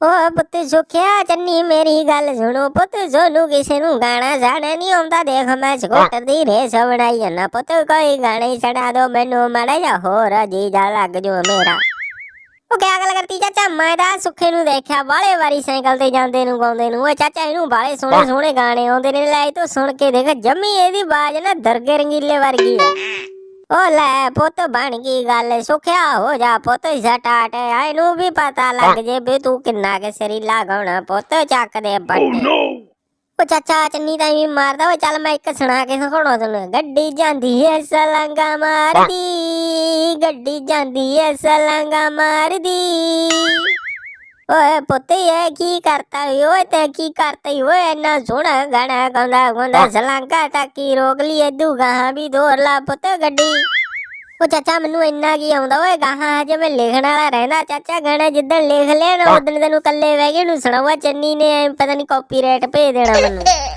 ओ पुत सुखिया चन्नी मेरी गल सुनो पुत सोनू किसे नु गाना साड़ा नहीं आंदा देख मैं स्कूटर दी रेस बनाई ना पुत कोई गाने चढ़ा दो मैनू माड़ा जा होर जीजा लग जो मेरा। ओ क्या गल करती चाचा मैं ता सुखे नु देखा बाले वारी साइकिल ते जांदे नु गाउंदे नु। ओ चाचा इनू बाले सोहणे सोहणे गाने आउंदे ने लै तू सुन के देख जम्मी एदी बाज ना दरगे रंगीले वर्गी है। ओ ले पुत बन गई गल सुखिया हो जा पुत झटाट इनू भी पता लग जे बे तू किन्ना के सरीला गाउणा पुत चक दे बट्टे। ओ चाचा चन्नी ताई भी मारदा ओ चल मैं एक सुना के सुणाउणा तैनूं। गड्डी जांदी है सलांगा मारदी गड्डी जांदी है सलांगा मारदी। ओए पुत ये की करता ओए ते की करता ओए इन्ना सोहना गाना गाउंदा गाउंदा सलांगा तक ही रोक ली इदू गाहां भी दौड़ ला पुत गड्डी। ओ चाचा मैनू इन्ना की आउंदा ओए गाहां अजे मैं लिखण वाला रहंदा चाचा गाना जिद्दण लिख लिया ना उदण तैनूं कल्ले बह के नूं सुणाऊगा चन्नी ने पता नहीं कॉपीराइट भेज देना मैनूं।